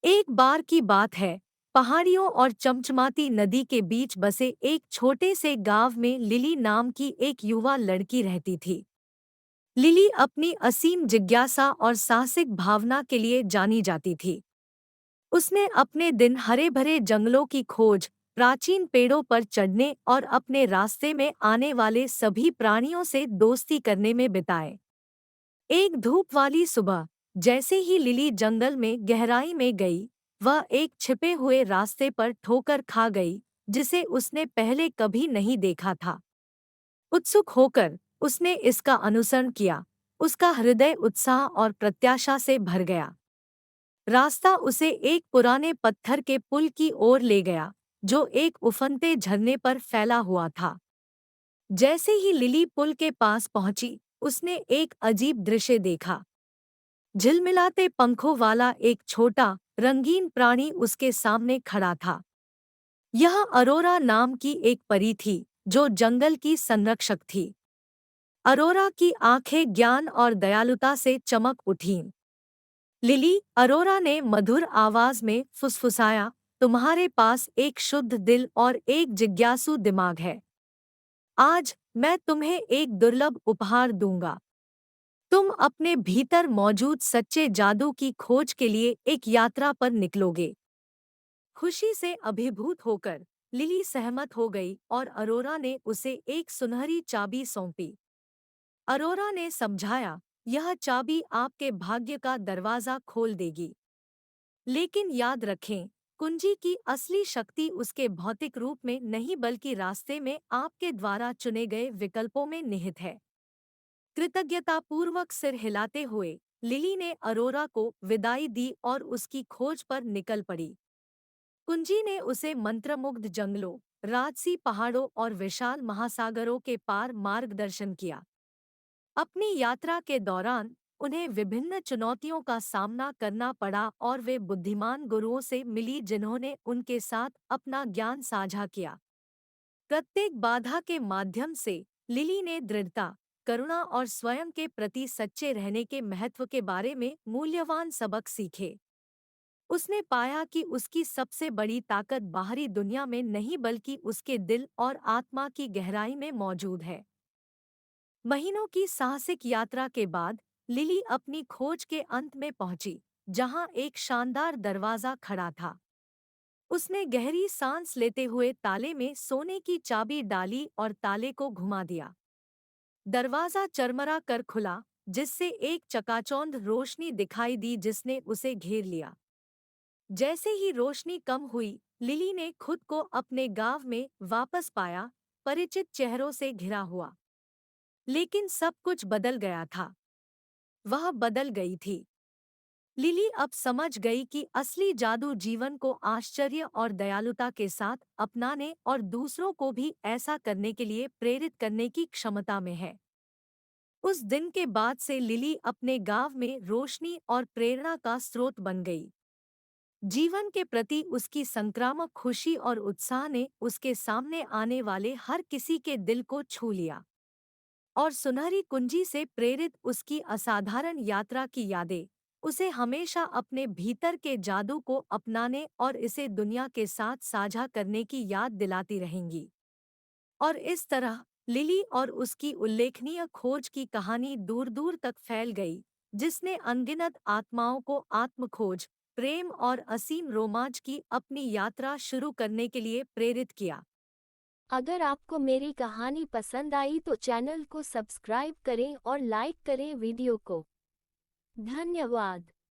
एक बार की बात है, पहाड़ियों और चमचमाती नदी के बीच बसे एक छोटे से गांव में लिली नाम की एक युवा लड़की रहती थी। लिली अपनी असीम जिज्ञासा और साहसिक भावना के लिए जानी जाती थी। उसने अपने दिन हरे भरे जंगलों की खोज, प्राचीन पेड़ों पर चढ़ने और अपने रास्ते में आने वाले सभी प्राणियों से दोस्ती करने में बिताए। एक धूप वाली सुबह, जैसे ही लिली जंगल में गहराई में गई, वह एक छिपे हुए रास्ते पर ठोकर खा गई, जिसे उसने पहले कभी नहीं देखा था। उत्सुक होकर उसने इसका अनुसरण किया। उसका हृदय उत्साह और प्रत्याशा से भर गया। रास्ता उसे एक पुराने पत्थर के पुल की ओर ले गया, जो एक उफनते झरने पर फैला हुआ था। जैसे ही लिली पुल के पास पहुंची, उसने एक अजीब दृश्य देखा। झिलमिलाते पंखों वाला एक छोटा, रंगीन प्राणी उसके सामने खड़ा था। यह अरोरा नाम की एक परी थी, जो जंगल की संरक्षक थी। अरोरा की आंखें ज्ञान और दयालुता से चमक उठीं। लिली, अरोरा ने मधुर आवाज में फुसफुसाया, तुम्हारे पास एक शुद्ध दिल और एक जिज्ञासु दिमाग है। आज मैं तुम्हें एक दुर्लभ उपहार दूंगा। तुम अपने भीतर मौजूद सच्चे जादू की खोज के लिए एक यात्रा पर निकलोगे। खुशी से अभिभूत होकर लिली सहमत हो गई और अरोरा ने उसे एक सुनहरी चाबी सौंपी। अरोरा ने समझाया, यह चाबी आपके भाग्य का दरवाजा खोल देगी। लेकिन याद रखें, कुंजी की असली शक्ति उसके भौतिक रूप में नहीं बल्कि रास्ते में आपके द्वारा चुने गए विकल्पों में निहित है। कृतज्ञतापूर्वक सिर हिलाते हुए लिली ने अरोरा को विदाई दी और उसकी खोज पर निकल पड़ी। कुंजी ने उसे मंत्रमुग्ध जंगलों, राजसी पहाड़ों और विशाल महासागरों के पार मार्गदर्शन किया। अपनी यात्रा के दौरान उन्हें विभिन्न चुनौतियों का सामना करना पड़ा और वे बुद्धिमान गुरुओं से मिली जिन्होंने उनके साथ अपना ज्ञान साझा किया। प्रत्येक बाधा के माध्यम से लिली ने दृढ़ता, करुणा और स्वयं के प्रति सच्चे रहने के महत्व के बारे में मूल्यवान सबक सीखे। उसने पाया कि उसकी सबसे बड़ी ताकत बाहरी दुनिया में नहीं बल्कि उसके दिल और आत्मा की गहराई में मौजूद है। महीनों की साहसिक यात्रा के बाद लिली अपनी खोज के अंत में पहुंची, जहां एक शानदार दरवाजा खड़ा था। उसने गहरी सांस लेते हुए ताले में सोने की चाबी डाली और ताले को घुमा दिया। दरवाजा चरमरा कर खुला, जिससे एक चकाचौंध रोशनी दिखाई दी जिसने उसे घेर लिया। जैसे ही रोशनी कम हुई, लिली ने खुद को अपने गांव में वापस पाया, परिचित चेहरों से घिरा हुआ। लेकिन सब कुछ बदल गया था। वह बदल गई थी। लिली अब समझ गई कि असली जादू जीवन को आश्चर्य और दयालुता के साथ अपनाने और दूसरों को भी ऐसा करने के लिए प्रेरित करने की क्षमता में है। उस दिन के बाद से लिली अपने गांव में रोशनी और प्रेरणा का स्रोत बन गई। जीवन के प्रति उसकी संक्रामक खुशी और उत्साह ने उसके सामने आने वाले हर किसी के दिल को छू लिया। और सुनहरी कुंजी से प्रेरित उसकी असाधारण यात्रा की यादें उसे हमेशा अपने भीतर के जादू को अपनाने और इसे दुनिया के साथ साझा करने की याद दिलाती रहेंगी। और इस तरह लिली और उसकी उल्लेखनीय खोज की कहानी दूर दूर तक फैल गई, जिसने अनगिनत आत्माओं को आत्मखोज, प्रेम और असीम रोमांच की अपनी यात्रा शुरू करने के लिए प्रेरित किया। अगर आपको मेरी कहानी पसंद आई तो चैनल को सब्सक्राइब करें और लाइक करें वीडियो को। धन्यवाद।